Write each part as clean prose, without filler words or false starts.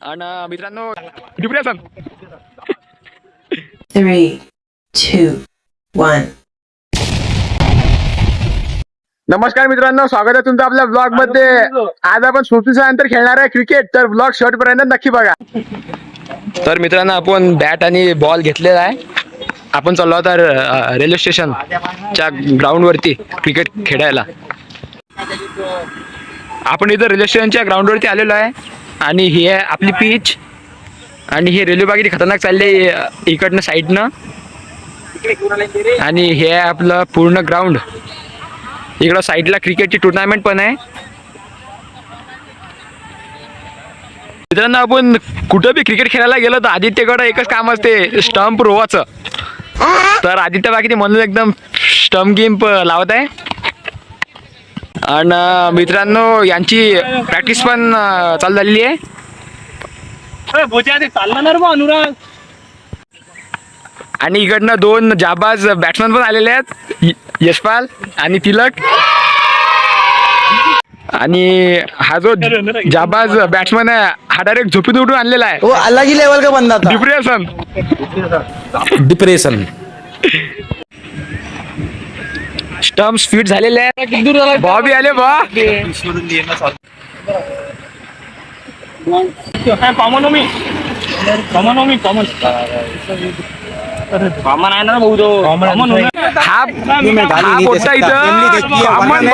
आणि मित्रांनो डिप्रेशन 3, 2, 1. नमस्कार मित्रांनो, स्वागत आहे तुमचं आपल्या ब्लॉग मध्ये. आज आपण 34 नंतर खेळणार आहे क्रिकेट, तर ब्लॉग शेवट पर्यंत नक्की बघा. तर मित्रांनो आपण बॅट आणि बॉल घेतलेला आहे. आपण चाललो तर रेल्वे स्टेशनच्या ग्राउंड वरती क्रिकेट खेळायला. आपण इथं रेल्वे स्टेशनच्या ग्राउंड वरती आलेलो आहे आणि ही आहे आपली पिच आणि ही रेल्वे बाकी खतरनाक चालली इकडनं साईडनं. आणि हे आहे आपलं पूर्ण ग्राउंड. इकडं साईडला क्रिकेटची टुर्नामेंट पण आहे. मित्रांनो आपण कुठं बी क्रिकेट खेळायला गेलो तर आदित्यकडं एकच काम असते, स्टंप रोवाचं. तर आदित्य बाकी म्हणून एकदम स्टंप गेम लावत आहे. आणि मित्रांनो यांची प्रॅक्टिस पण चालू झालेली आहे. अनुराग आणि इकडनं 2 जाबाज बॅट्समन पण आलेले आहेत, यशपाल आणि तिलक. आणि हा जो जाबाज बॅट्समन आहे हा डायरेक्ट झोपीत उठून आणलेला आहे. वो अलग ही लेवल का बंदा था. डिप्रेशन स्टम्प स्पीड झालेले आहे. बॉबी आले बा. कॉमन आहे ना भाऊ, तो हा मोठा इथं कॉमन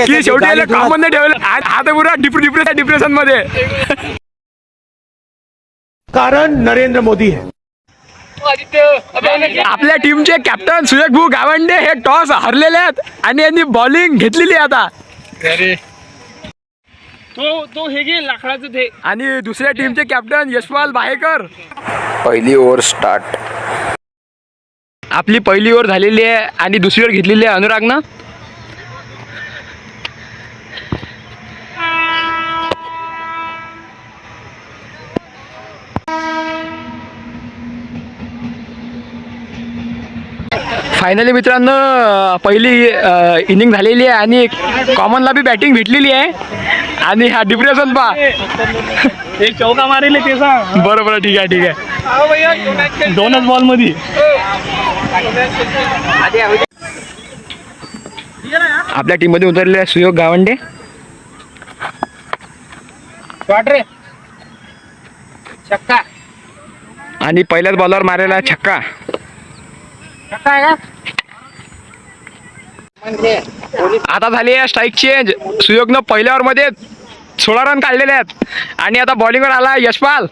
की शेवटी कॉमन नाही ठेवलं. हा तर पुरा डिप्रेशन मध्ये. कारण नरेंद्र मोदी है. आपल्या टीमचे कॅप्टन सुरेश भाऊ गावंडे हे टॉस हरलेले आहेत आणि यांनी बॉलिंग घेतलेली आता. तो हे घे लाकडाचं ते. आणि दुसऱ्या टीमचे कॅप्टन यशपाल बाहेकर. पहिली ओव्हर स्टार्ट. आपली पहिली ओव्हर झालेली आहे आणि दुसरी ओव्हर घेतलेली आहे अनुरागनं. फायनली मित्रांनो पहिली इनिंग झालेली आहे आणि कॉमनला बी बॅटिंग भेटलेली आहे. आणि हा डिप्रेशन पा एक चौका मारेल ते सांग. बरोबर, ठीक आहे. 2च बॉल मध्ये. आपल्या टीम मध्ये उतरले आहे सुयोग गावंडे. रे छक्का. आणि पहिल्याच बॉलवर मारेला छक्का. आता झाली आहे स्ट्राईक चेंज. सुयोगनं पहिल्या ओव्हर मध्ये 16 रन काढलेले आहेत आणि आता बॉलिंगवर आला यशपाल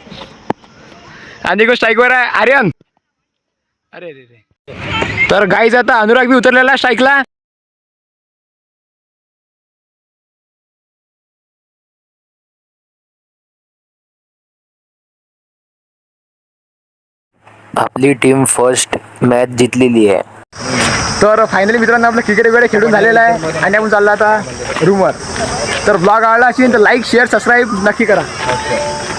आणि स्ट्राईकवर आहे आर्यन. अरे तर गाईज आता अनुराग बी उतरलेला स्ट्राईकला. आपली टीम फर्स्ट मॅच जिंकलेली आहे. तर फायनली मित्रांनो आपलं क्रिकेट वगैरे खेळून झालेलं आहे आणि आपण चाललो आता रूमवर. तर ब्लॉग आवडला असेल तर लाईक शेअर सबस्क्राईब नक्की करा.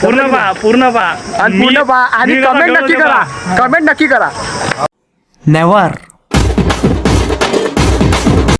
पूर्ण पहा आणि कमेंट नक्की करा. नेवर.